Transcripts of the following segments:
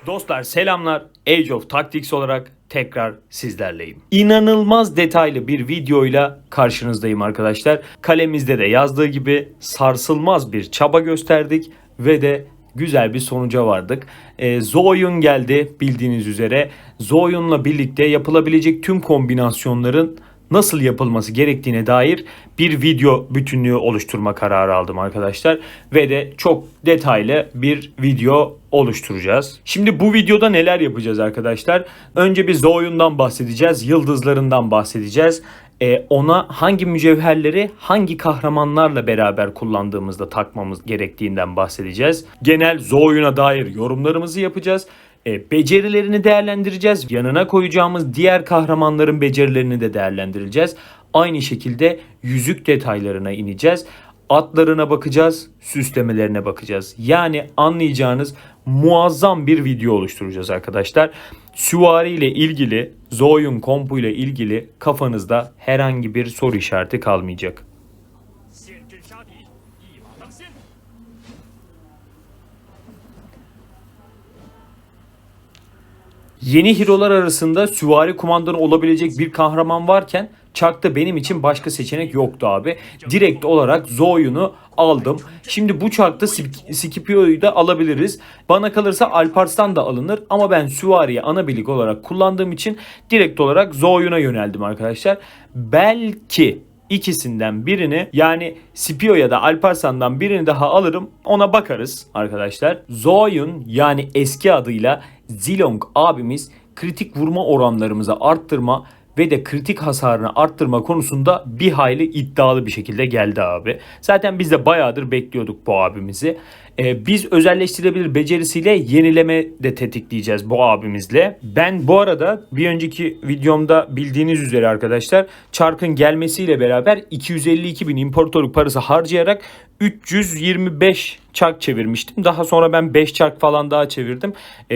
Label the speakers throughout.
Speaker 1: Dostlar selamlar. Age of Tactics olarak tekrar sizlerleyim. İnanılmaz detaylı bir videoyla karşınızdayım arkadaşlar. Kalemizde de yazdığı gibi sarsılmaz bir çaba gösterdik ve de güzel bir sonuca vardık. Zoyun geldi bildiğiniz üzere. Zoyun'la birlikte yapılabilecek tüm kombinasyonların nasıl yapılması gerektiğine dair bir video bütünlüğü oluşturma kararı aldım arkadaşlar. Ve de çok detaylı bir video oluşturacağız. Şimdi bu videoda neler yapacağız arkadaşlar? Önce bir Zoyun'dan bahsedeceğiz. Yıldızlarından bahsedeceğiz. Ona hangi mücevherleri hangi kahramanlarla beraber kullandığımızda takmamız gerektiğinden bahsedeceğiz. Genel Zoyun'a dair yorumlarımızı yapacağız. Becerilerini değerlendireceğiz. Yanına koyacağımız diğer kahramanların becerilerini de değerlendireceğiz. Aynı şekilde yüzük detaylarına ineceğiz. Atlarına bakacağız, süslemelerine bakacağız. Yani anlayacağınız muazzam bir video oluşturacağız arkadaşlar. Süvari ile ilgili, Zoyun kompu ile ilgili kafanızda herhangi bir soru işareti kalmayacak. Yeni hero'lar arasında süvari kumandanı olabilecek bir kahraman varken Chuck'ta benim için başka seçenek yoktu abi. Direkt olarak Zoyun'u aldım. Şimdi bu Chuck'ta Scipio'yu da alabiliriz. Bana kalırsa Alparslan da alınır ama ben süvariyi ana birlik olarak kullandığım için direkt olarak Zoyun'a yöneldim arkadaşlar. Belki İkisinden birini, yani Scipio ya da Alparslan'dan birini daha alırım. Ona bakarız arkadaşlar. Zoyun, yani eski adıyla Zilong abimiz kritik vurma oranlarımızı arttırma ve de kritik hasarını arttırma konusunda bir hayli iddialı bir şekilde geldi abi. Zaten biz de bayağıdır bekliyorduk bu abimizi. Biz özelleştirebilir becerisiyle yenileme de tetikleyeceğiz bu abimizle. Ben bu arada bir önceki videomda bildiğiniz üzere arkadaşlar çarkın gelmesiyle beraber 252.000 imparatorluk parası harcayarak 325 çark çevirmiştim. Daha sonra ben 5 çark falan daha çevirdim.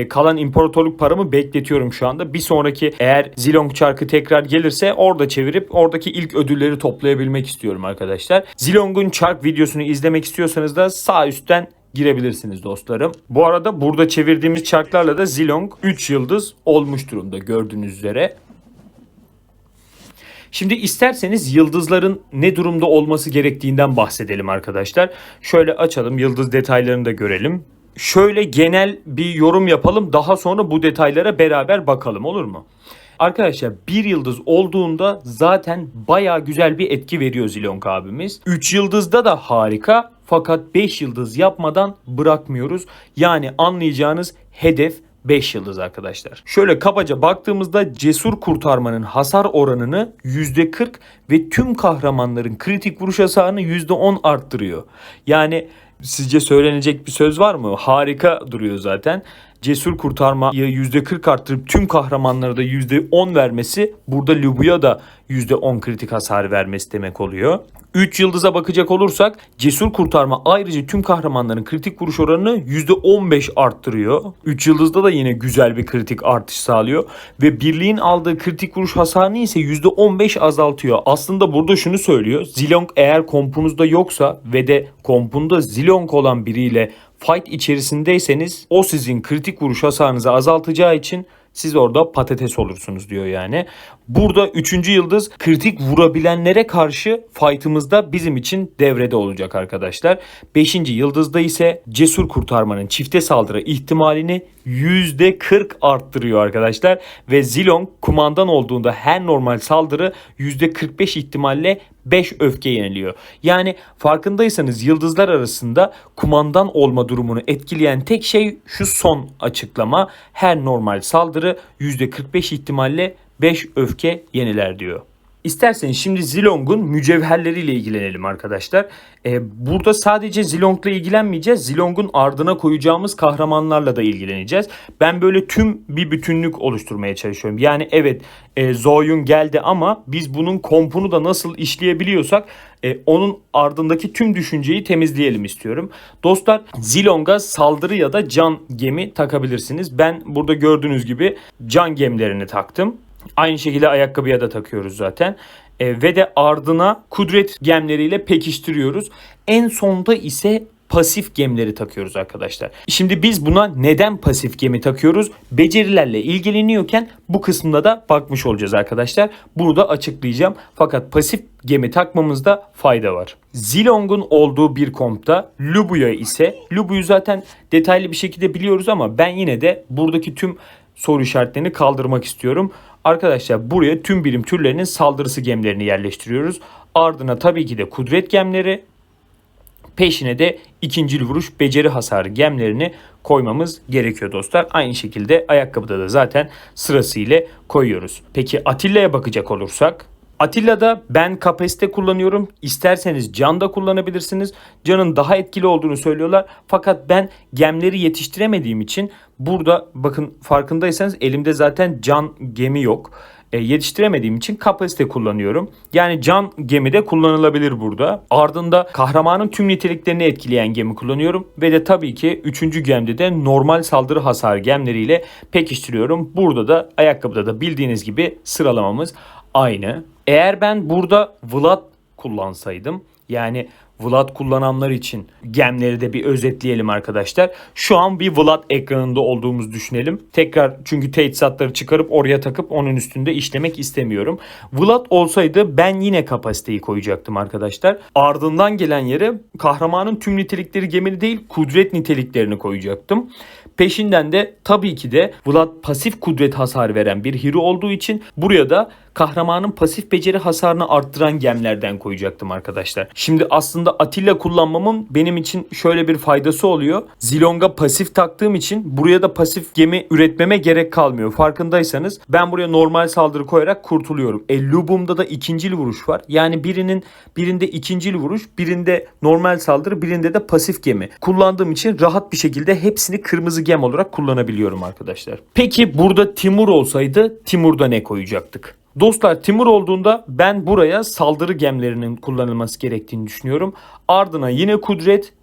Speaker 1: Kalan imparatorluk paramı bekletiyorum şu anda. Bir sonraki eğer Zilong çarkı tekrar gelirse orada çevirip oradaki ilk ödülleri toplayabilmek istiyorum arkadaşlar. Zilong'un çark videosunu izlemek istiyorsanız da sağ üstten girebilirsiniz dostlarım. Bu arada burada çevirdiğimiz çarklarla da Zilong 3 yıldız olmuş durumda gördüğünüz üzere. Şimdi isterseniz yıldızların ne durumda olması gerektiğinden bahsedelim arkadaşlar. Şöyle açalım, yıldız detaylarını da görelim. Şöyle genel bir yorum yapalım, daha sonra bu detaylara beraber bakalım, olur mu? Arkadaşlar bir yıldız olduğunda zaten baya güzel bir etki veriyor Zilong abimiz. 3 yıldızda da harika, fakat 5 yıldız yapmadan bırakmıyoruz. Yani anlayacağınız hedef 5 yıldız arkadaşlar. Şöyle kabaca baktığımızda cesur kurtarmanın hasar oranını %40 ve tüm kahramanların kritik vuruş hasarını %10 arttırıyor. Yani sizce söylenecek bir söz var mı? Harika duruyor zaten. Cesur kurtarmayı %40 arttırıp tüm kahramanlara da %10 vermesi, burada Lubu'ya da %10 kritik hasar vermesi demek oluyor. 3 yıldıza bakacak olursak cesur kurtarma ayrıca tüm kahramanların kritik vuruş oranını %15 arttırıyor. 3 yıldızda da yine güzel bir kritik artış sağlıyor. Ve birliğin aldığı kritik vuruş hasarını ise %15 azaltıyor. Aslında burada şunu söylüyor. Zilong eğer kompunuzda yoksa ve de kompunda Zilong olan biriyle fight içerisindeyseniz o sizin kritik vuruş hasarınızı azaltacağı için siz orada patates olursunuz diyor yani. Burada 3. yıldız kritik vurabilenlere karşı fight'ımızda bizim için devrede olacak arkadaşlar. 5. yıldızda ise cesur kurtarmanın çifte saldırı ihtimalini %40 arttırıyor arkadaşlar. Ve Zilong kumandan olduğunda her normal saldırı %45 ihtimalle 5 öfke yeniliyor. Yani farkındaysanız yıldızlar arasında kumandan olma durumunu etkileyen tek şey şu son açıklama. Her normal saldırı %45 ihtimalle 5 öfke yeniler diyor. İsterseniz şimdi Zilong'un mücevherleriyle ilgilenelim arkadaşlar. Burada sadece Zilong'la ilgilenmeyeceğiz. Zilong'un ardına koyacağımız kahramanlarla da ilgileneceğiz. Ben böyle tüm bir bütünlük oluşturmaya çalışıyorum. Yani evet Zoyun geldi ama biz bunun kompunu da nasıl işleyebiliyorsak onun ardındaki tüm düşünceyi temizleyelim istiyorum. Dostlar Zilong'a saldırı ya da can gemi takabilirsiniz. Ben burada gördüğünüz gibi can gemilerini taktım. Aynı şekilde ayakkabıya da takıyoruz zaten. Ve de ardına kudret gemleriyle pekiştiriyoruz. En sonda ise pasif gemileri takıyoruz arkadaşlar. Şimdi biz buna neden pasif gemi takıyoruz? Becerilerle ilgileniyorken bu kısımda da bakmış olacağız arkadaşlar. Bunu da açıklayacağım. Fakat pasif gemi takmamızda fayda var. Zilong'un olduğu bir kompta Lubu'ya ise, Lubu'yu zaten detaylı bir şekilde biliyoruz ama ben yine de buradaki tüm soru işaretlerini kaldırmak istiyorum. Arkadaşlar buraya tüm birim türlerinin saldırısı gemilerini yerleştiriyoruz. Ardına tabii ki de kudret gemleri, peşine de ikincil vuruş beceri hasarı gemlerini koymamız gerekiyor dostlar. Aynı şekilde ayakkabıda da zaten sırasıyla koyuyoruz. Peki Atilla'ya bakacak olursak, Atilla'da ben kapasite kullanıyorum. İsterseniz can da kullanabilirsiniz. Canın daha etkili olduğunu söylüyorlar. Fakat ben gemleri yetiştiremediğim için burada bakın farkındaysanız elimde zaten can gemi yok. Yetiştiremediğim için kapasite kullanıyorum. Yani can gemi de kullanılabilir burada. Ardında kahramanın tüm niteliklerini etkileyen gemi kullanıyorum. Ve de tabii ki 3. gemde de normal saldırı hasar gemleriyle pekiştiriyorum. Burada da ayakkabıda da bildiğiniz gibi sıralamamız aynı. Eğer ben burada Vlad kullansaydım, yani Vlad kullananlar için gemleri de bir özetleyelim arkadaşlar. Şu an bir Vlad ekranında olduğumuzu düşünelim. Tekrar çünkü teçhizatları çıkarıp oraya takıp onun üstünde işlemek istemiyorum. Vlad olsaydı ben yine kapasiteyi koyacaktım arkadaşlar. Ardından gelen yere kahramanın tüm nitelikleri gemili değil, kudret niteliklerini koyacaktım. Peşinden de tabii ki de Vlad pasif kudret hasar veren bir hero olduğu için buraya da kahramanın pasif beceri hasarını arttıran gemlerden koyacaktım arkadaşlar. Şimdi aslında Atilla kullanmamın benim için şöyle bir faydası oluyor. Zilong'a pasif taktığım için buraya da pasif gemi üretmeme gerek kalmıyor. Farkındaysanız ben buraya normal saldırı koyarak kurtuluyorum. Lubum'da da ikincil vuruş var. Yani birinde ikincil vuruş, birinde normal saldırı, birinde de pasif gemi. Kullandığım için rahat bir şekilde hepsini kırmızı gem olarak kullanabiliyorum arkadaşlar. Peki burada Timur olsaydı Timur'da ne koyacaktık? Dostlar Timur olduğunda ben buraya saldırı gemlerinin kullanılması gerektiğini düşünüyorum. Ardına yine kudret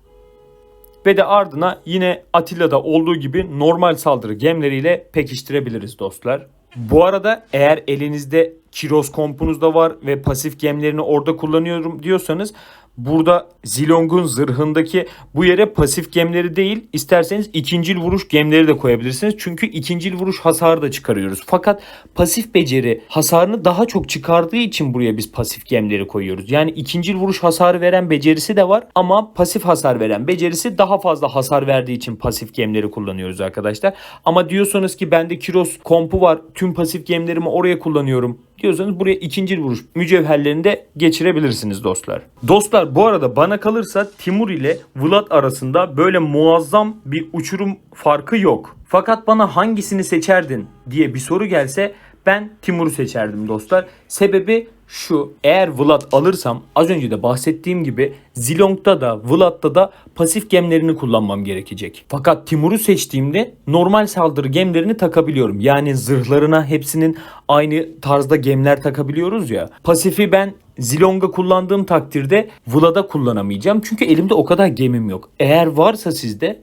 Speaker 1: ve de ardına yine Atilla'da olduğu gibi normal saldırı gemleriyle pekiştirebiliriz dostlar. Bu arada eğer elinizde Kiros kompunuz da var ve pasif gemlerini orada kullanıyorum diyorsanız burada Zilong'un zırhındaki bu yere pasif gemleri değil, isterseniz ikincil vuruş gemleri de koyabilirsiniz. Çünkü ikincil vuruş hasarı da çıkarıyoruz. Fakat pasif beceri hasarını daha çok çıkardığı için buraya biz pasif gemleri koyuyoruz. Yani ikincil vuruş hasarı veren becerisi de var ama pasif hasar veren becerisi daha fazla hasar verdiği için pasif gemleri kullanıyoruz arkadaşlar. Ama diyorsanız ki bende Kiros kompu var, tüm pasif gemlerimi oraya kullanıyorum diyorsanız buraya ikincil vuruş mücevherlerini de geçirebilirsiniz dostlar. Dostlar bu arada bana kalırsa Timur ile Vlad arasında böyle muazzam bir uçurum farkı yok. Fakat bana hangisini seçerdin diye bir soru gelse ben Timur'u seçerdim dostlar. Sebebi şu: eğer Vlad alırsam az önce de bahsettiğim gibi Zilong'da da Vlad'da da pasif gemlerini kullanmam gerekecek. Fakat Timur'u seçtiğimde normal saldırı gemlerini takabiliyorum. Yani zırhlarına hepsinin aynı tarzda gemler takabiliyoruz ya. Pasifi ben Zilong'a kullandığım takdirde Vlad'a kullanamayacağım. Çünkü elimde o kadar gemim yok. Eğer varsa sizde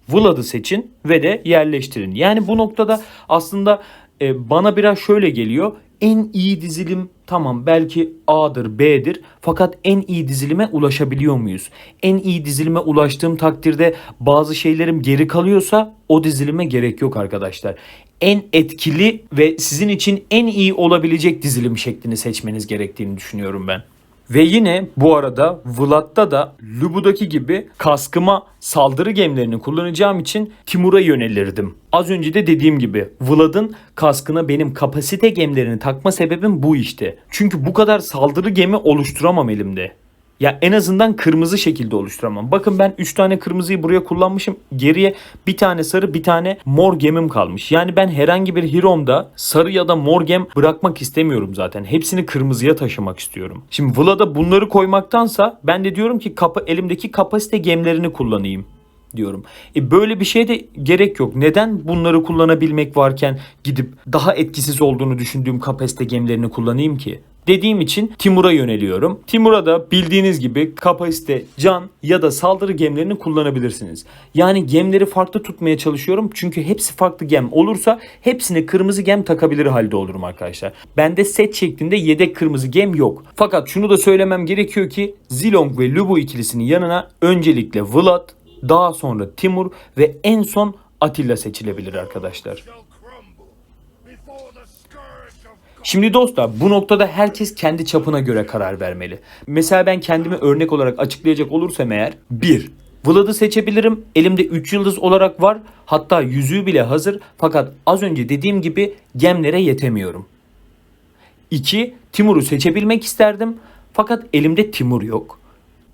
Speaker 1: Vlad'ı seçin ve de yerleştirin. Yani bu noktada aslında bana biraz şöyle geliyor. En iyi dizilim tamam belki A'dır, B'dir. Fakat en iyi dizilime ulaşabiliyor muyuz? En iyi dizilime ulaştığım takdirde bazı şeylerim geri kalıyorsa o dizilime gerek yok arkadaşlar. En etkili ve sizin için en iyi olabilecek dizilim şeklini seçmeniz gerektiğini düşünüyorum ben. Ve yine bu arada Vlad'da da Lubu'daki gibi kaskıma saldırı gemlerini kullanacağım için Timur'a yönelirdim. Az önce de dediğim gibi Vlad'ın kaskına benim kapasite gemlerini takma sebebim bu işte. Çünkü bu kadar saldırı gemi oluşturamam elimde. Ya en azından kırmızı şekilde oluşturamam. Bakın ben 3 tane kırmızıyı buraya kullanmışım. Geriye bir tane sarı, bir tane mor gemim kalmış. Yani ben herhangi bir hero'mda sarı ya da mor gem bırakmak istemiyorum zaten. Hepsini kırmızıya taşımak istiyorum. Şimdi Vlad'a bunları koymaktansa ben de diyorum ki elimdeki kapasite gemlerini kullanayım diyorum. Böyle bir şeye de gerek yok. Neden bunları kullanabilmek varken gidip daha etkisiz olduğunu düşündüğüm kapasite gemlerini kullanayım ki? dediğim için Timur'a yöneliyorum. Timur'a da bildiğiniz gibi kapasite, can ya da saldırı gemlerini kullanabilirsiniz. Yani gemleri farklı tutmaya çalışıyorum. Çünkü hepsi farklı gem olursa hepsine kırmızı gem takabilir halde olurum arkadaşlar. Bende set şeklinde yedek kırmızı gem yok. Fakat şunu da söylemem gerekiyor ki Zilong ve Lubu ikilisinin yanına öncelikle Vlad, daha sonra Timur ve en son Atilla seçilebilir arkadaşlar. Şimdi dostlar, bu noktada herkes kendi çapına göre karar vermeli. Mesela ben kendimi örnek olarak açıklayacak olursam eğer 1. Vlad'ı seçebilirim. Elimde 3 yıldız olarak var. Hatta yüzüğü bile hazır. Fakat az önce dediğim gibi gemlere yetemiyorum. 2. Timur'u seçebilmek isterdim. Fakat elimde Timur yok.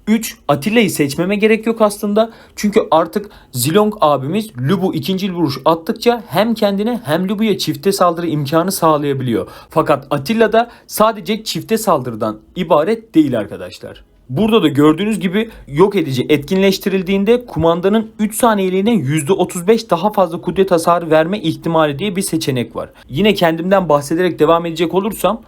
Speaker 1: 3. Atilla'yı seçmeme gerek yok aslında. Çünkü artık Zilong abimiz Lubu ikinci vuruş attıkça hem kendine hem Lubu'ya çifte saldırı imkanı sağlayabiliyor. Fakat Atilla da sadece çifte saldırıdan ibaret değil arkadaşlar. Burada da gördüğünüz gibi yok edici etkinleştirildiğinde kumandanın 3 saniyeliğine %35 daha fazla kudret hasarı verme ihtimali diye bir seçenek var. Yine kendimden bahsederek devam edecek olursam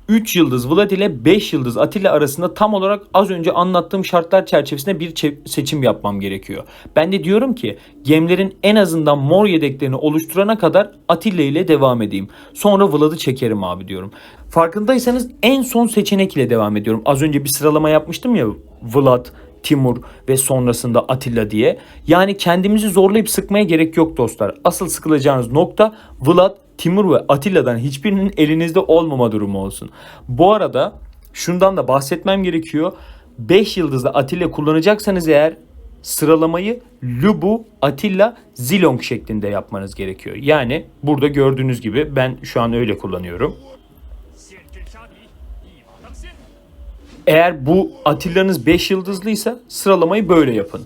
Speaker 1: 3 yıldız Vlad ile 5 yıldız Atilla arasında tam olarak az önce anlattığım şartlar çerçevesinde bir seçim yapmam gerekiyor. Ben de diyorum ki gemlerin en azından mor yedeklerini oluşturana kadar Atilla ile devam edeyim. Sonra Vlad'ı çekerim abi diyorum. Farkındaysanız en son seçenek ile devam ediyorum. Az önce bir sıralama yapmıştım ya, Vlad, Timur ve sonrasında Atilla diye. Yani kendimizi zorlayıp sıkmaya gerek yok dostlar. Asıl sıkılacağınız nokta Vlad, Timur ve Atilla'dan hiçbirinin elinizde olmama durumu olsun. Bu arada şundan da bahsetmem gerekiyor. 5 yıldızlı Atilla kullanacaksanız eğer sıralamayı Lubu, Atilla, Zilong şeklinde yapmanız gerekiyor. Yani burada gördüğünüz gibi ben şu an öyle kullanıyorum. Eğer bu Atilla'nız 5 yıldızlıysa sıralamayı böyle yapın.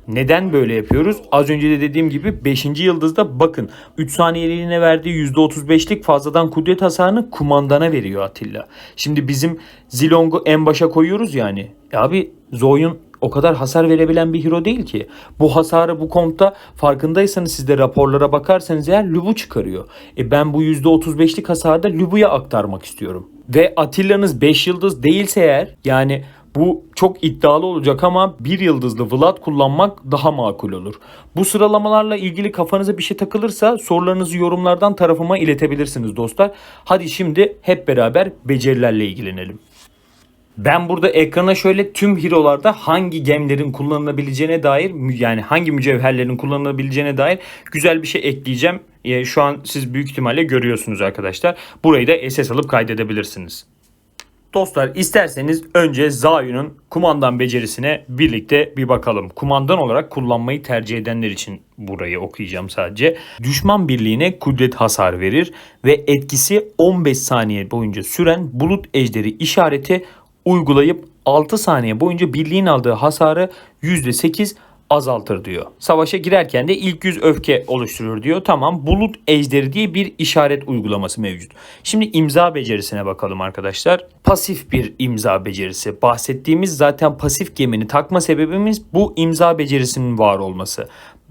Speaker 1: Neden böyle yapıyoruz? Az önce de dediğim gibi 5. yıldızda bakın 3 saniyeliğine verdiği %35'lik fazladan kudret hasarını kumandana veriyor Atilla. Şimdi bizim Zilong'u en başa koyuyoruz yani. Abi Zoyun o kadar hasar verebilen bir hero değil ki. Bu hasarı bu kompta farkındaysanız siz de raporlara bakarsanız eğer Lubu çıkarıyor. Ben bu %35'lik hasarı da Lubu'ya aktarmak istiyorum. Ve Atilla'nız 5 yıldız değilse eğer yani bu çok iddialı olacak ama 1 yıldızlı Vlad kullanmak daha makul olur. Bu sıralamalarla ilgili kafanıza bir şey takılırsa sorularınızı yorumlardan tarafıma iletebilirsiniz dostlar. Hadi şimdi hep beraber becerilerle ilgilenelim. Ben burada ekrana şöyle tüm hero'larda hangi gemlerin kullanılabileceğine dair yani hangi mücevherlerin kullanılabileceğine dair güzel bir şey ekleyeceğim. Şu an siz büyük ihtimalle görüyorsunuz arkadaşlar. Burayı da SS alıp kaydedebilirsiniz. Dostlar isterseniz önce Zayun'un kumandan becerisine birlikte bir bakalım. Kumandan olarak kullanmayı tercih edenler için burayı okuyacağım sadece. Düşman birliğine kudret hasar verir ve etkisi 15 saniye boyunca süren bulut ejderi işareti uygulayıp 6 saniye boyunca birliğin aldığı hasarı %8 azaltır diyor. Savaşa girerken de ilk 100 öfke oluşturur diyor. Tamam, bulut ejderi diye bir işaret uygulaması mevcut. Şimdi imza becerisine bakalım arkadaşlar. Pasif bir imza becerisi. Bahsettiğimiz zaten pasif gemini takma sebebimiz bu imza becerisinin var olması.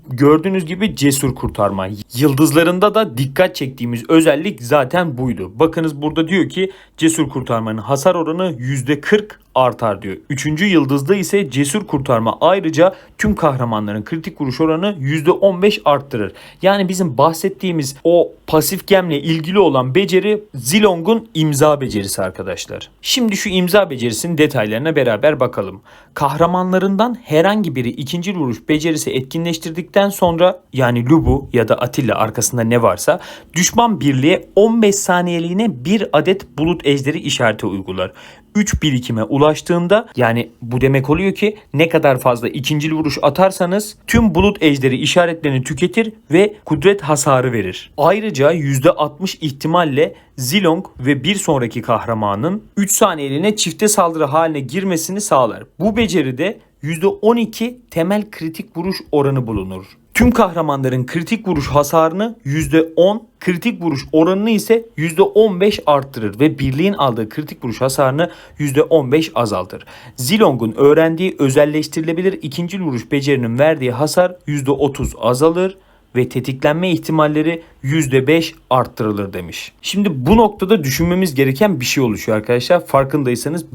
Speaker 1: Gördüğünüz gibi cesur kurtarma. Yıldızlarında da dikkat çektiğimiz özellik zaten buydu. Bakınız burada diyor ki cesur kurtarmanın hasar oranı %40 artar diyor. 3. yıldızda ise cesur kurtarma ayrıca tüm kahramanların kritik vuruş oranı %15 arttırır. Yani bizim bahsettiğimiz o pasif gemle ilgili olan beceri Zilong'un imza becerisi arkadaşlar. Şimdi şu imza becerisinin detaylarına beraber bakalım. Kahramanlarından herhangi biri ikinci vuruş becerisi etkinleştirdikten sonra yani Lubu ya da Atilla arkasında ne varsa düşman birliğe 15 saniyeliğine bir adet bulut ejderi işareti uygular. 3 birikime ulaştığında yani bu demek oluyor ki ne kadar fazla ikincil vuruş atarsanız tüm bulut ejderi işaretlerini tüketir ve kudret hasarı verir. Ayrıca %60 ihtimalle Zilong ve bir sonraki kahramanın 3 saniyeliğine çifte saldırı haline girmesini sağlar. Bu beceride %12 temel kritik vuruş oranı bulunur. Tüm kahramanların kritik vuruş hasarını %10, kritik vuruş oranını ise %15 arttırır ve birliğin aldığı kritik vuruş hasarını %15 azaltır. Zilong'un öğrendiği özelleştirilebilir ikinci vuruş becerinin verdiği hasar %30 azalır ve tetiklenme ihtimalleri %5 arttırılır demiş. Şimdi bu noktada düşünmemiz gereken bir şey oluşuyor arkadaşlar. Farkındaysanız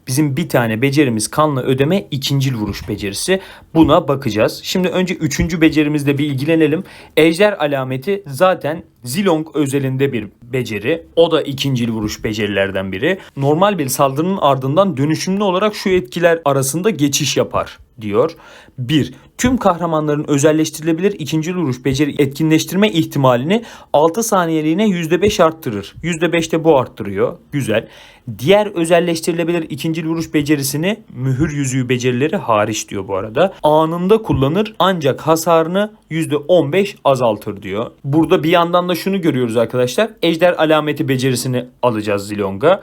Speaker 1: bizim bir tane becerimiz kanla ödeme ikincil vuruş becerisi. Buna bakacağız. Şimdi önce 3. becerimizle bir ilgilenelim. Ejder alameti zaten Zilong özelinde bir beceri. O da ikincil vuruş becerilerden biri. Normal bir saldırının ardından dönüşümlü olarak şu etkiler arasında geçiş yapar diyor. 1. Tüm kahramanların özelleştirilebilir ikincil vuruş beceri etkinleştirme ihtimalini 6 saniyeliğine %5 arttırır. %5 de bu arttırıyor. Güzel. Diğer özelleştirilebilir ikincil vuruş becerisini mühür yüzüğü becerileri hariç diyor bu arada. Anında kullanır ancak hasarını %15 azaltır diyor. Burada bir yandan da şunu görüyoruz arkadaşlar. Ejder alameti becerisini alacağız Zilong'a.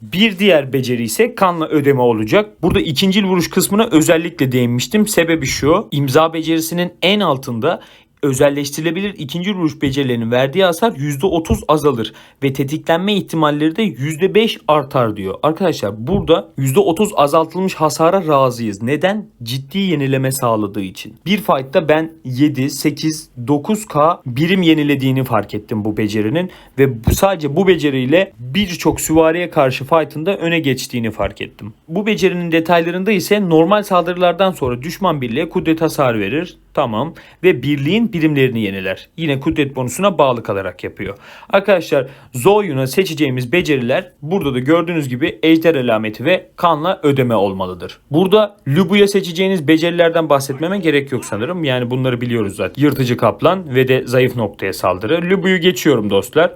Speaker 1: Bir diğer beceri ise kanla ödeme olacak. Burada ikincil vuruş kısmına özellikle değinmiştim. Sebebi şu: imza becerisinin en altında özelleştirilebilir ikinci vuruş becerilerinin verdiği hasar %30 azalır ve tetiklenme ihtimalleri de %5 artar diyor. Arkadaşlar burada %30 azaltılmış hasara razıyız. Neden? Ciddi yenileme sağladığı için. Bir fight'ta ben 7, 8, 9k birim yenilediğini fark ettim bu becerinin ve sadece bu beceriyle birçok süvariye karşı fight'ında öne geçtiğini fark ettim. Bu becerinin detaylarında ise normal saldırılardan sonra düşman birliğe kudret hasar verir. Tamam. Ve birliğin birimlerini yeniler. Yine kudret bonusuna bağlı kalarak yapıyor. Arkadaşlar Zoyun'a seçeceğimiz beceriler burada da gördüğünüz gibi ejder alameti ve kanla ödeme olmalıdır. Burada Lubu'ya seçeceğiniz becerilerden bahsetmeme gerek yok sanırım. Yani bunları biliyoruz zaten. Yırtıcı kaplan ve de zayıf noktaya saldırı. Lubu'yu geçiyorum dostlar.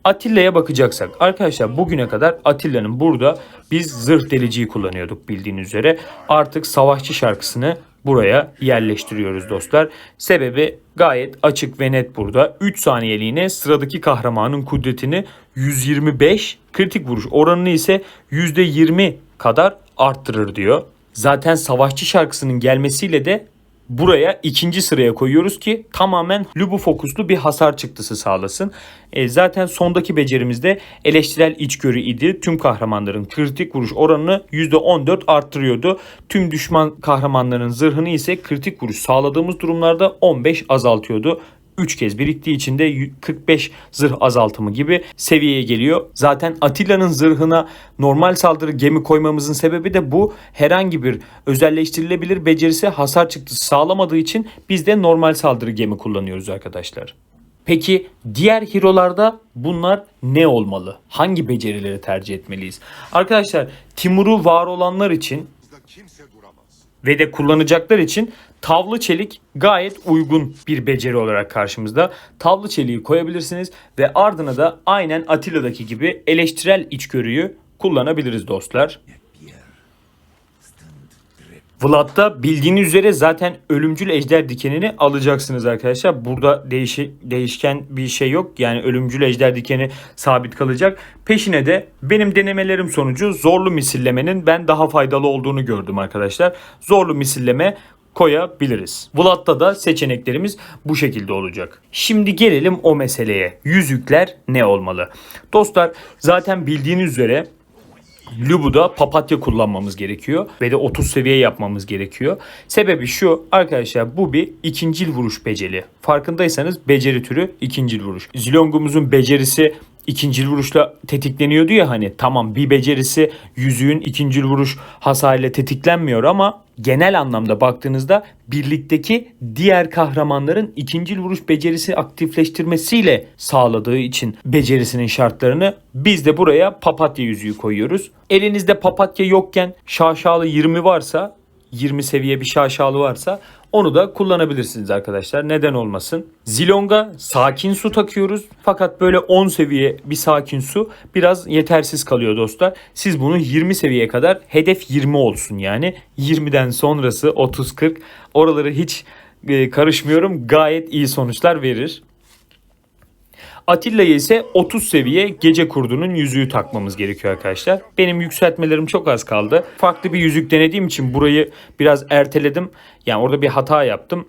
Speaker 1: Atilla'ya bakacaksak arkadaşlar bugüne kadar Atilla'nın burada biz zırh deliciyi kullanıyorduk bildiğiniz üzere. Artık savaşçı şarkısını buraya yerleştiriyoruz dostlar. Sebebi gayet açık ve net burada. 3 saniyeliğine sıradaki kahramanın kudretini 125, kritik vuruş oranını ise %20 kadar arttırır diyor. Zaten savaşçı şarkısının gelmesiyle de buraya ikinci sıraya koyuyoruz ki tamamen Lubu fokuslu bir hasar çıktısı sağlasın. Zaten sondaki becerimizde eleştirel içgörü idi. Tüm kahramanların kritik vuruş oranını %14 arttırıyordu. Tüm düşman kahramanların zırhını ise kritik vuruş sağladığımız durumlarda 15 azaltıyordu. 3 kez biriktiği için de 45 zırh azaltımı gibi seviyeye geliyor. Zaten Atilla'nın zırhına normal saldırı gemi koymamızın sebebi de bu. Herhangi bir özelleştirilebilir becerisi hasar çıktısı sağlamadığı için biz de normal saldırı gemi kullanıyoruz arkadaşlar. Peki diğer hero'larda bunlar ne olmalı? Hangi becerileri tercih etmeliyiz? Arkadaşlar Timur'u var olanlar için ve de kullanacaklar için tavlı çelik gayet uygun bir beceri olarak karşımızda. Tavlı çeliği koyabilirsiniz ve ardına da aynen Atilla'daki gibi eleştirel içgörüyü kullanabiliriz dostlar. Vlad'da bildiğiniz üzere zaten ölümcül ejder dikenini alacaksınız arkadaşlar. Burada değişken bir şey yok. Yani ölümcül ejder dikeni sabit kalacak. Peşine de benim denemelerim sonucu zorlu misillemenin ben daha faydalı olduğunu gördüm arkadaşlar. Zorlu misilleme koyabiliriz. Vlad'da da seçeneklerimiz bu şekilde olacak. Şimdi gelelim o meseleye. Yüzükler ne olmalı? Dostlar zaten bildiğiniz üzere Lubu'da papatya kullanmamız gerekiyor ve de 30 seviye yapmamız gerekiyor. Sebebi şu arkadaşlar, bu bir ikincil vuruş beceri. Farkındaysanız beceri türü ikincil vuruş. Zilong'umuzun becerisi ikincil vuruşla tetikleniyordu ya hani, tamam bir becerisi yüzüğün ikincil vuruş hasarıyla tetiklenmiyor ama genel anlamda baktığınızda birlikteki diğer kahramanların ikincil vuruş becerisi aktifleştirmesiyle sağladığı için becerisinin şartlarını biz de buraya papatya yüzüğü koyuyoruz. Elinizde papatya yokken şaşalı 20 varsa, 20 seviye bir şaşalı varsa onu da kullanabilirsiniz arkadaşlar. Neden olmasın? Zilong'a sakin su takıyoruz. Fakat böyle 10 seviye bir sakin su biraz yetersiz kalıyor dostlar. Siz bunu 20 seviyeye kadar, hedef 20 olsun yani. 20'den sonrası 30-40, oraları hiç karışmıyorum. Gayet iyi sonuçlar verir. Atilla'ya ise 30 seviye gece kurdunun yüzüğü takmamız gerekiyor arkadaşlar. Benim yükseltmelerim çok az kaldı. Farklı bir yüzük denediğim için burayı biraz erteledim. Yani orada bir hata yaptım.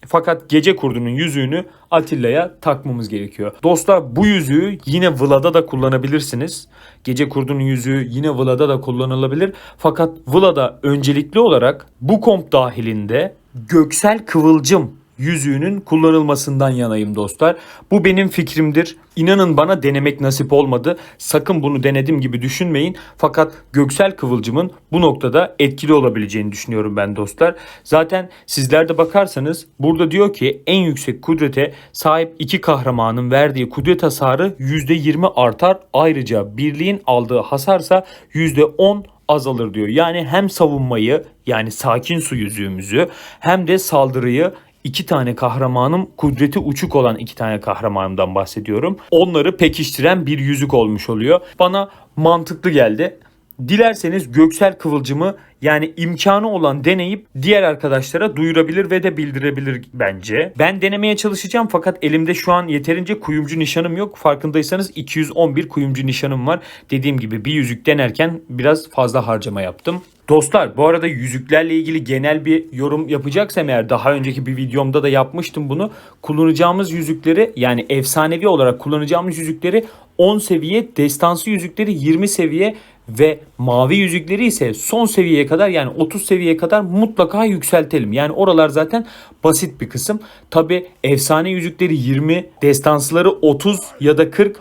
Speaker 1: Fakat gece kurdunun yüzüğünü Atilla'ya takmamız gerekiyor. Dostlar bu yüzüğü yine Vlad'a da kullanabilirsiniz. Gece kurdunun yüzüğü yine Vlad'a da kullanılabilir. Fakat Vlad'a öncelikli olarak bu komp dahilinde göksel kıvılcım yüzüğünün kullanılmasından yanayım dostlar. Bu benim fikrimdir. İnanın bana denemek nasip olmadı. Sakın bunu denedim gibi düşünmeyin. Fakat Göksel Kıvılcım'ın bu noktada etkili olabileceğini düşünüyorum ben dostlar. Zaten sizler de bakarsanız burada diyor ki en yüksek kudrete sahip iki kahramanın verdiği kudret hasarı %20 artar. Ayrıca birliğin aldığı hasarsa %10 azalır diyor. Yani hem savunmayı, yani sakin su yüzüğümüzü, hem de saldırıyı, iki tane kahramanım, kudreti uçuk olan iki tane kahramanımdan bahsediyorum, onları pekiştiren bir yüzük olmuş oluyor. Bana mantıklı geldi. Dilerseniz Göksel Kıvılcım'ı, yani imkanı olan deneyip diğer arkadaşlara duyurabilir ve de bildirebilir bence. Ben denemeye çalışacağım fakat elimde şu an yeterince kuyumcu nişanım yok. Farkındaysanız 211 kuyumcu nişanım var. Dediğim gibi bir yüzük denerken biraz fazla harcama yaptım. Dostlar, bu arada yüzüklerle ilgili genel bir yorum yapacaksam eğer, daha önceki bir videomda da yapmıştım bunu. Kullanacağımız yüzükleri, yani efsanevi olarak kullanacağımız yüzükleri 10 seviye, destansı yüzükleri 20 seviye ve mavi yüzükleri ise son seviyeye kadar, yani 30 seviyeye kadar mutlaka yükseltelim. Yani oralar zaten basit bir kısım. Tabi efsane yüzükleri 20, destansları 30 ya da 40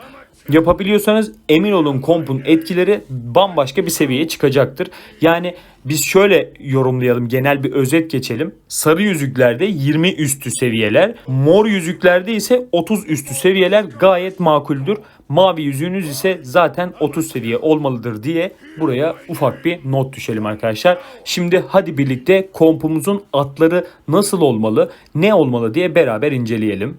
Speaker 1: yapabiliyorsanız emin olun kompun etkileri bambaşka bir seviyeye çıkacaktır. Yani biz şöyle yorumlayalım, genel bir özet geçelim. Sarı yüzüklerde 20 üstü seviyeler, mor yüzüklerde ise 30 üstü seviyeler gayet makuldür. Mavi yüzüğünüz ise zaten 30 seviye olmalıdır diye buraya ufak bir not düşelim arkadaşlar. Şimdi hadi birlikte kompumuzun atları nasıl olmalı, ne olmalı diye beraber inceleyelim.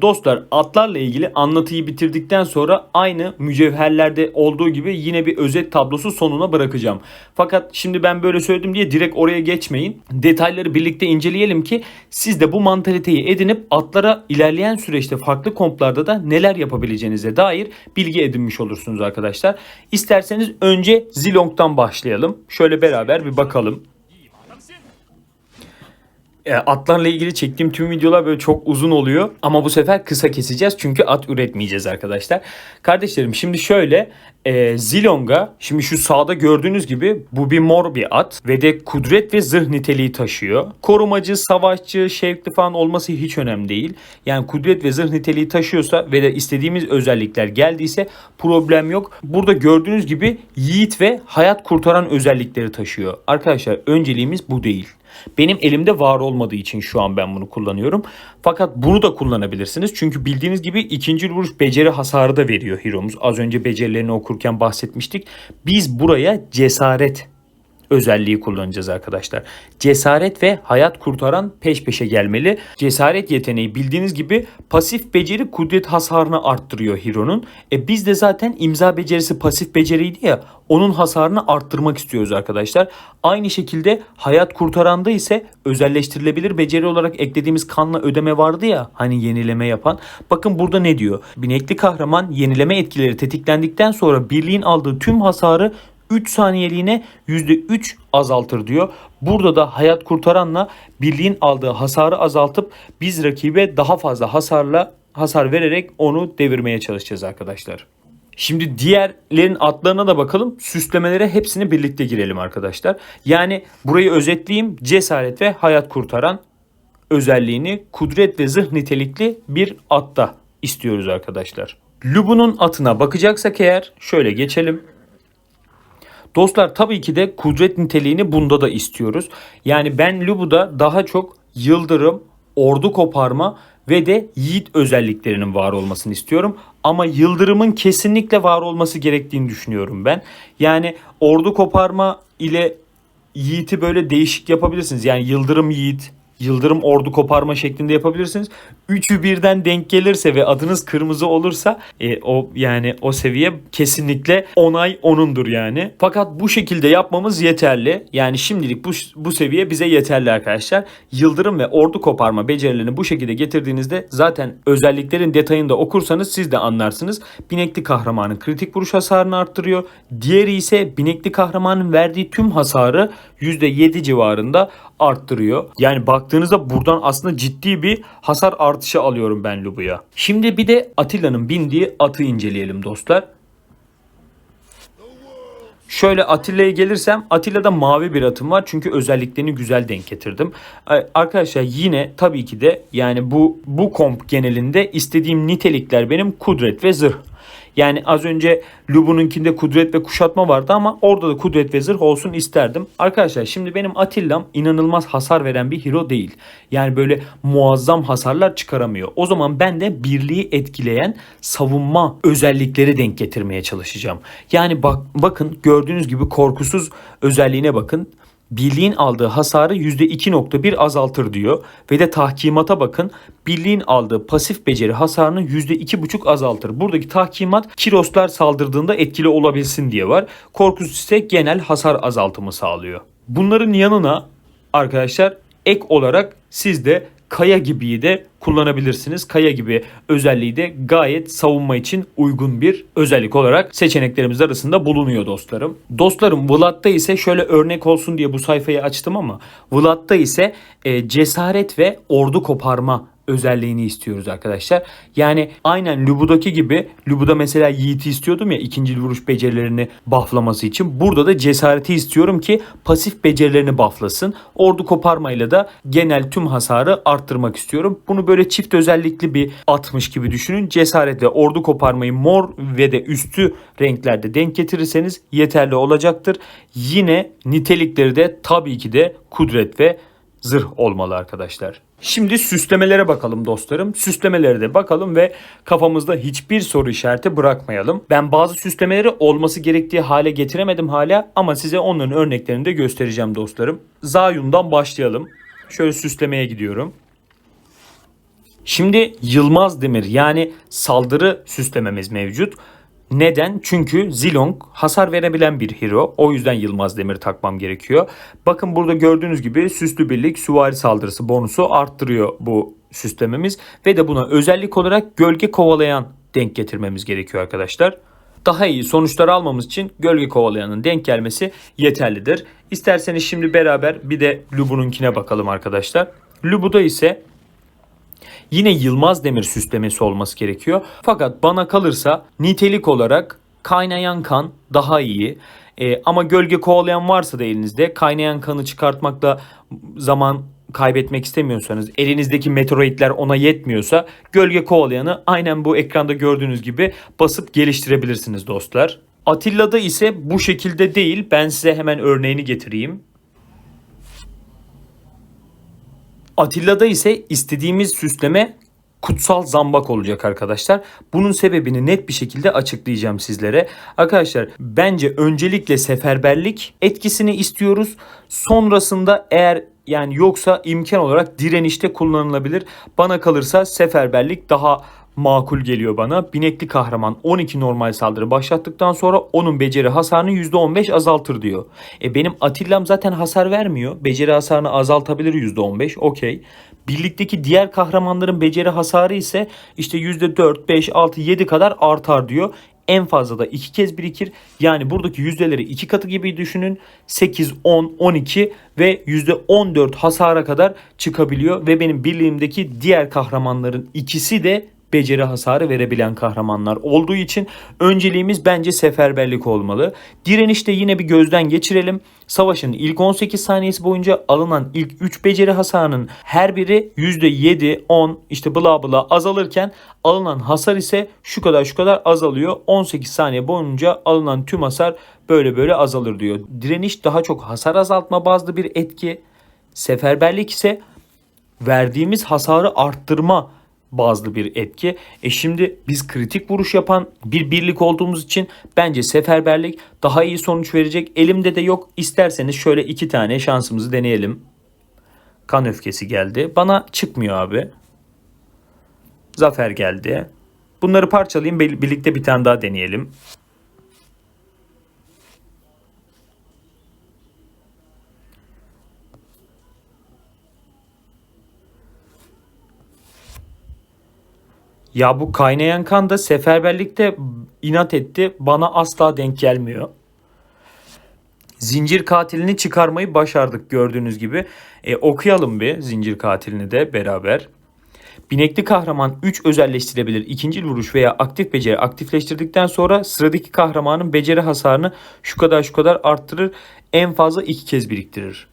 Speaker 1: Dostlar, atlarla ilgili anlatıyı bitirdikten sonra aynı mücevherlerde olduğu gibi yine bir özet tablosu sonuna bırakacağım. Fakat şimdi ben böyle söyledim diye direkt oraya geçmeyin. Detayları birlikte inceleyelim ki siz de bu mantaliteyi edinip atlara ilerleyen süreçte farklı komplarda da neler yapabileceğinize dair bilgi edinmiş olursunuz arkadaşlar. İsterseniz önce Zilong'dan başlayalım. Şöyle beraber bir bakalım. Atlarla ilgili çektiğim tüm videolar böyle çok uzun oluyor. Ama bu sefer kısa keseceğiz çünkü at üretmeyeceğiz arkadaşlar. Kardeşlerim, şimdi şöyle Zilong'a, şimdi şu sağda gördüğünüz gibi bu bir mor bir at ve de kudret ve zırh niteliği taşıyor. Korumacı, savaşçı, şevkli falan olması hiç önemli değil. Yani kudret ve zırh niteliği taşıyorsa ve de istediğimiz özellikler geldiyse problem yok. Burada gördüğünüz gibi yiğit ve hayat kurtaran özellikleri taşıyor. Arkadaşlar, önceliğimiz bu değil. Benim elimde var olmadığı için şu an ben bunu kullanıyorum. Fakat bunu da kullanabilirsiniz. Çünkü bildiğiniz gibi ikinci vuruş beceri hasarı da veriyor Hero'muz. Az önce becerilerini okurken bahsetmiştik. Biz buraya cesaret özelliği kullanacağız arkadaşlar. Cesaret ve hayat kurtaran peş peşe gelmeli. Cesaret yeteneği bildiğiniz gibi pasif beceri kudret hasarını arttırıyor Hero'nun. Biz de zaten imza becerisi pasif beceriydi ya, onun hasarını arttırmak istiyoruz arkadaşlar. Aynı şekilde hayat kurtaranda ise özelleştirilebilir beceri olarak eklediğimiz kanla ödeme vardı ya, hani yenileme yapan. Bakın burada ne diyor? Binekli kahraman yenileme etkileri tetiklendikten sonra birliğin aldığı tüm hasarı 3 saniyeliğine %3 azaltır diyor. Burada da hayat kurtaranla birliğin aldığı hasarı azaltıp biz rakibe daha fazla hasar vererek onu devirmeye çalışacağız arkadaşlar. Şimdi diğerlerin atlarına da bakalım. Süslemelere hepsini birlikte girelim arkadaşlar. Yani burayı özetleyeyim. Cesaret ve hayat kurtaran özelliğini kudret ve zırh nitelikli bir atta istiyoruz arkadaşlar. Lubu'nun atına bakacaksak eğer şöyle geçelim. Dostlar, tabii ki de kudret niteliğini bunda da istiyoruz. Yani ben Lubu'da daha çok yıldırım, ordu koparma ve de yiğit özelliklerinin var olmasını istiyorum. Ama yıldırımın kesinlikle var olması gerektiğini düşünüyorum ben. Yani ordu koparma ile yiğiti böyle değişik yapabilirsiniz. Yani yıldırım yiğit, yıldırım ordu koparma şeklinde yapabilirsiniz. Üçü birden denk gelirse ve adınız kırmızı olursa o seviye kesinlikle onay onundur yani. Fakat bu şekilde yapmamız yeterli. Yani şimdilik bu seviye bize yeterli arkadaşlar. Yıldırım ve ordu koparma becerilerini bu şekilde getirdiğinizde zaten özelliklerin detayını da okursanız siz de anlarsınız. Binekli kahramanın kritik vuruş hasarını arttırıyor. Diğeri ise binekli kahramanın verdiği tüm hasarı %7 civarında arttırıyor. Yani baktığınızda buradan aslında ciddi bir hasar artışı alıyorum ben Lubu'ya. Şimdi bir de Atilla'nın bindiği atı inceleyelim dostlar. Şöyle Atilla'ya gelirsem, Atilla'da mavi bir atım var çünkü özelliklerini güzel denk getirdim. Arkadaşlar yine tabii ki de yani bu komp genelinde istediğim nitelikler benim kudret ve zırh. Yani az önce Lubu'nunkinde kudret ve kuşatma vardı ama orada da kudret ve zırh olsun isterdim. Arkadaşlar şimdi benim Atilla'm inanılmaz hasar veren bir hero değil. Yani böyle muazzam hasarlar çıkaramıyor. O zaman ben de birliği etkileyen savunma özellikleri denk getirmeye çalışacağım. Yani bakın gördüğünüz gibi korkusuz özelliğine bakın. Birliğin aldığı hasarı %2.1 azaltır diyor. Ve de tahkimata bakın. Birliğin aldığı pasif beceri hasarını %2.5 azaltır. Buradaki tahkimat Kiroslar saldırdığında etkili olabilsin diye var. Korkusuz ise genel hasar azaltımı sağlıyor. Bunların yanına arkadaşlar ek olarak siz de Kaya gibiyi de kullanabilirsiniz. Kaya gibi özelliği de gayet savunma için uygun bir özellik olarak seçeneklerimiz arasında bulunuyor dostlarım. Dostlarım Vlad'da ise şöyle örnek olsun diye bu sayfayı açtım ama Vlad'da ise cesaret ve ordu koparma özelliğini istiyoruz arkadaşlar. Yani aynen Lubu'daki gibi, Lubu'da mesela Yiğit'i istiyordum ya ikinci vuruş becerilerini bufflaması için. Burada da cesareti istiyorum ki pasif becerilerini bufflasın. Ordu koparmayla da genel tüm hasarı arttırmak istiyorum. Bunu böyle çift özellikli bir atmış gibi düşünün. Cesaret ve ordu koparmayı mor ve de üstü renklerde denk getirirseniz yeterli olacaktır. Yine nitelikleri de tabii ki de kudret ve zırh olmalı arkadaşlar. Şimdi süslemelere bakalım dostlarım. Süslemelere de bakalım ve kafamızda hiçbir soru işareti bırakmayalım. Ben bazı süslemeleri olması gerektiği hale getiremedim hala ama size onların örneklerini de göstereceğim dostlarım. Zayun'dan başlayalım. Şöyle süslemeye gidiyorum. Şimdi Yılmaz Demir yani saldırı süslememiz mevcut. Neden? Çünkü Zilong hasar verebilen bir hero. O yüzden Yılmaz Demir takmam gerekiyor. Bakın burada gördüğünüz gibi süslü birlik süvari saldırısı bonusu arttırıyor bu süslememiz. Ve de buna özellik olarak gölge kovalayan denk getirmemiz gerekiyor arkadaşlar. Daha iyi sonuçlar almamız için gölge kovalayanın denk gelmesi yeterlidir. İsterseniz şimdi beraber bir de Lubu'nunkine bakalım arkadaşlar. Lubu'da ise yine Yılmaz Demir süslemesi olması gerekiyor. Fakat bana kalırsa nitelik olarak kaynayan kan daha iyi. Ama gölge kovalayan varsa da elinizde kaynayan kanı çıkartmakla zaman kaybetmek istemiyorsanız, elinizdeki meteoroidler ona yetmiyorsa gölge kovalayanı aynen bu ekranda gördüğünüz gibi basıp geliştirebilirsiniz dostlar. Atilla'da ise bu şekilde değil. Ben size hemen örneğini getireyim. Atilla'da ise istediğimiz süsleme kutsal zambak olacak arkadaşlar. Bunun sebebini net bir şekilde açıklayacağım sizlere. Arkadaşlar bence öncelikle seferberlik etkisini istiyoruz. Sonrasında eğer yani yoksa imkan olarak direnişte kullanılabilir. Bana kalırsa seferberlik daha makul geliyor bana. Binekli kahraman 12 normal saldırı başlattıktan sonra onun beceri hasarını %15 azaltır diyor. Benim Atilla'm zaten hasar vermiyor. Beceri hasarını azaltabilir %15. Okey. Birlikteki diğer kahramanların beceri hasarı ise işte %4, 5, 6, 7 kadar artar diyor. En fazla da 2 kez birikir. Yani buradaki yüzdeleri 2 katı gibi düşünün. 8, 10, 12 ve %14 hasara kadar çıkabiliyor. Ve benim birliğimdeki diğer kahramanların ikisi de beceri hasarı verebilen kahramanlar olduğu için önceliğimiz bence seferberlik olmalı. Direnişte yine bir gözden geçirelim. Savaşın ilk 18 saniyesi boyunca alınan ilk 3 beceri hasarının her biri %7, 10 işte bla bla azalırken alınan hasar ise şu kadar azalıyor. 18 saniye boyunca alınan tüm hasar böyle azalır diyor. Direniş daha çok hasar azaltma bazlı bir etki. Seferberlik ise verdiğimiz hasarı arttırma bazlı bir etki. Şimdi biz kritik vuruş yapan bir birlik olduğumuz için bence seferberlik daha iyi sonuç verecek. Elimde de yok. İsterseniz şöyle 2 tane şansımızı deneyelim. Kan öfkesi geldi. Bana çıkmıyor abi. Zafer geldi. Bunları parçalayayım. Birlikte bir tane daha deneyelim. Ya bu kaynayan kan da seferberlikte inat etti. Bana asla denk gelmiyor. Zincir katilini çıkarmayı başardık gördüğünüz gibi. Okuyalım bir zincir katilini de beraber. Binekli kahraman 3 özelleştirebilir ikincil vuruş veya aktif beceri aktifleştirdikten sonra sıradaki kahramanın beceri hasarını şu kadar arttırır, en fazla 2 kez biriktirir.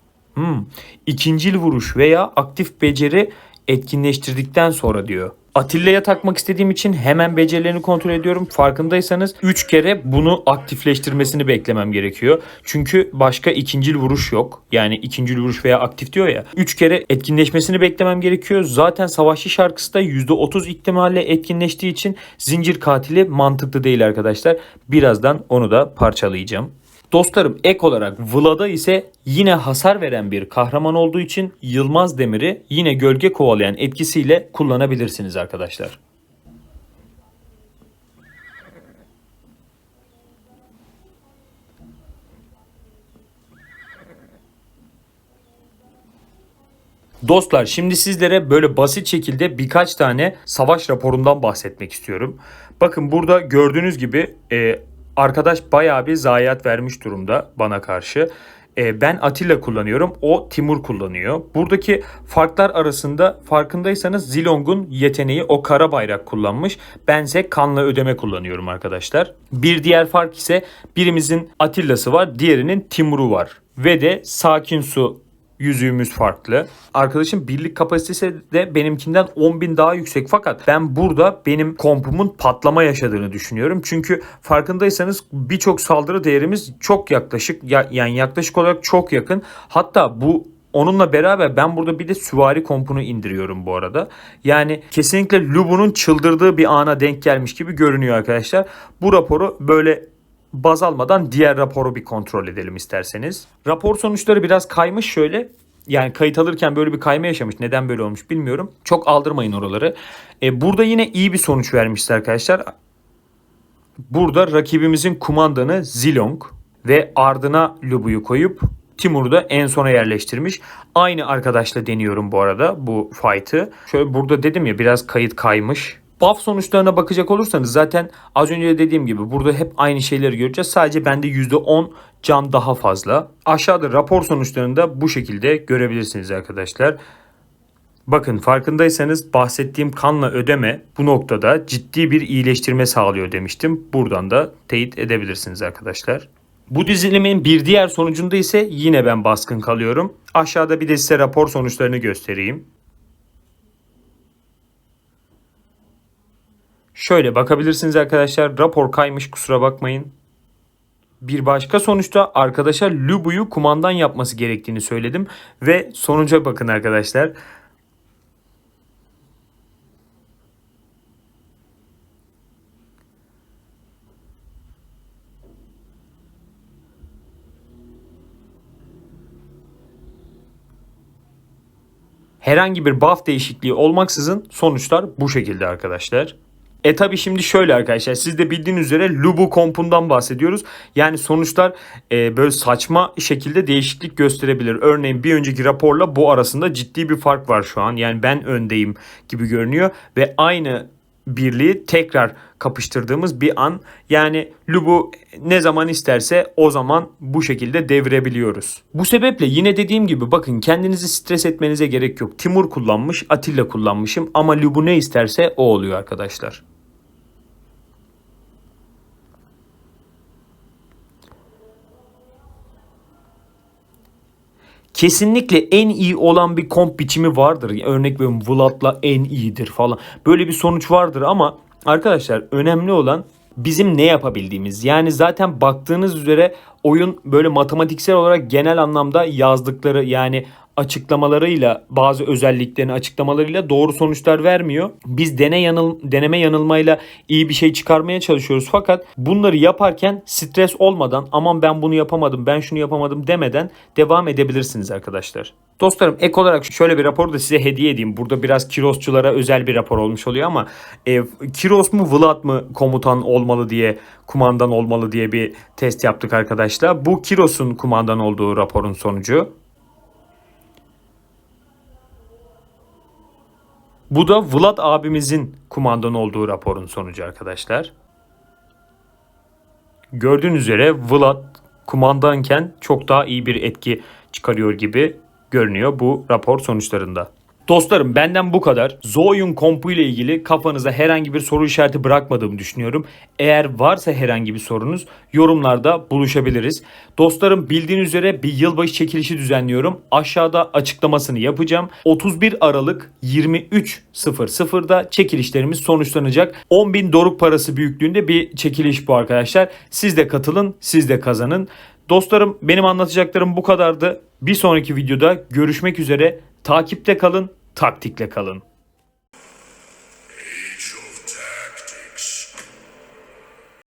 Speaker 1: İkincil vuruş veya aktif beceri etkinleştirdikten sonra diyor. Atilla'ya takmak istediğim için hemen becerilerini kontrol ediyorum. Farkındaysanız 3 kere bunu aktifleştirmesini beklemem gerekiyor. Çünkü başka ikincil vuruş yok. Yani ikincil vuruş veya aktif diyor ya. 3 kere etkinleşmesini beklemem gerekiyor. Zaten Savaşçı şarkısı da %30 ihtimalle etkinleştiği için zincir katili mantıklı değil arkadaşlar. Birazdan onu da parçalayacağım. Dostlarım, ek olarak Vlad'a ise yine hasar veren bir kahraman olduğu için Yılmaz Demir'i yine gölge kovalayan etkisiyle kullanabilirsiniz arkadaşlar. Dostlar, şimdi sizlere böyle basit şekilde birkaç tane savaş raporundan bahsetmek istiyorum. Bakın burada gördüğünüz gibi arkadaş bayağı bir zayiat vermiş durumda bana karşı. Ben Atilla kullanıyorum. O Timur kullanıyor. Buradaki farklar arasında farkındaysanız Zilong'un yeteneği o kara bayrak kullanmış. Bense kanla ödeme kullanıyorum arkadaşlar. Bir diğer fark ise birimizin Atilla'sı var. Diğerinin Timur'u var. Ve de Sakin Su yüzüğümüz farklı. Arkadaşım birlik kapasitesi de benimkinden 10.000 daha yüksek, fakat ben burada benim kompumun patlama yaşadığını düşünüyorum. Çünkü farkındaysanız birçok saldırı değerimiz çok yaklaşık, yani yaklaşık olarak çok yakın. Hatta onunla beraber ben burada bir de süvari kompunu indiriyorum bu arada. Yani kesinlikle Lubu'nun çıldırdığı bir ana denk gelmiş gibi görünüyor arkadaşlar. Bu raporu böyle baz almadan diğer raporu bir kontrol edelim isterseniz. Rapor sonuçları biraz kaymış şöyle. Yani kayıt alırken böyle bir kayma yaşamış. Neden böyle olmuş bilmiyorum. Çok aldırmayın oraları. Burada yine iyi bir sonuç vermişler arkadaşlar. Burada rakibimizin kumandanı Zilong ve ardına Lubu'yu koyup Timur'u da en sona yerleştirmiş. Aynı arkadaşla deniyorum bu arada bu fight'ı. Şöyle burada dedim ya, biraz kayıt kaymış. Buff sonuçlarına bakacak olursanız zaten az önce de dediğim gibi burada hep aynı şeyleri göreceğiz. Sadece bende %10 can daha fazla. Aşağıda rapor sonuçlarını da bu şekilde görebilirsiniz arkadaşlar. Bakın, farkındaysanız bahsettiğim kanla ödeme bu noktada ciddi bir iyileştirme sağlıyor demiştim. Buradan da teyit edebilirsiniz arkadaşlar. Bu dizilimin bir diğer sonucunda ise yine ben baskın kalıyorum. Aşağıda bir de size rapor sonuçlarını göstereyim. Şöyle bakabilirsiniz arkadaşlar. Rapor kaymış, kusura bakmayın. Bir başka sonuçta arkadaşa Lubu'yu kumandan yapması gerektiğini söyledim. Ve sonuca bakın arkadaşlar. Herhangi bir buff değişikliği olmaksızın sonuçlar bu şekilde arkadaşlar. Tabi şimdi şöyle arkadaşlar, siz de bildiğiniz üzere Lubu kompundan bahsediyoruz. Yani sonuçlar böyle saçma şekilde değişiklik gösterebilir. Örneğin bir önceki raporla bu arasında ciddi bir fark var şu an. Yani ben öndeyim gibi görünüyor ve aynı birliği tekrar kapıştırdığımız bir an. Yani Lubu ne zaman isterse o zaman bu şekilde devirebiliyoruz. Bu sebeple yine dediğim gibi bakın, kendinizi stres etmenize gerek yok. Timur kullanmış, Atilla kullanmışım ama Lubu ne isterse o oluyor arkadaşlar. Kesinlikle en iyi olan bir komp biçimi vardır. Örnek veriyorum, Vlad'la en iyidir falan. Böyle bir sonuç vardır ama arkadaşlar önemli olan bizim ne yapabildiğimiz. Yani zaten baktığınız üzere oyun böyle matematiksel olarak genel anlamda yazdıkları, yani açıklamalarıyla, bazı özelliklerini açıklamalarıyla doğru sonuçlar vermiyor. Biz deneme yanılmayla iyi bir şey çıkarmaya çalışıyoruz. Fakat bunları yaparken stres olmadan, aman ben bunu yapamadım, ben şunu yapamadım demeden devam edebilirsiniz arkadaşlar. Dostlarım, ek olarak şöyle bir raporu da size hediye edeyim. Burada biraz Kirosçulara özel bir rapor olmuş oluyor ama Kiros mu Vlad mı komutan olmalı diye, kumandan olmalı diye bir test yaptık arkadaşlar. Bu Kiros'un kumandan olduğu raporun sonucu. Bu da Vlad abimizin kumandan olduğu raporun sonucu arkadaşlar. Gördüğünüz üzere Vlad kumandanken çok daha iyi bir etki çıkarıyor gibi görünüyor bu rapor sonuçlarında. Dostlarım benden bu kadar. Zhou kompu ile ilgili kafanıza herhangi bir soru işareti bırakmadığımı düşünüyorum. Eğer varsa herhangi bir sorunuz yorumlarda buluşabiliriz. Dostlarım bildiğiniz üzere bir yılbaşı çekilişi düzenliyorum. Aşağıda açıklamasını yapacağım. 31 Aralık 23.00'da çekilişlerimiz sonuçlanacak. 10.000 doruk parası büyüklüğünde bir çekiliş bu arkadaşlar. Siz de katılın, siz de kazanın. Dostlarım benim anlatacaklarım bu kadardı. Bir sonraki videoda görüşmek üzere. Takipte kalın, taktikle kalın.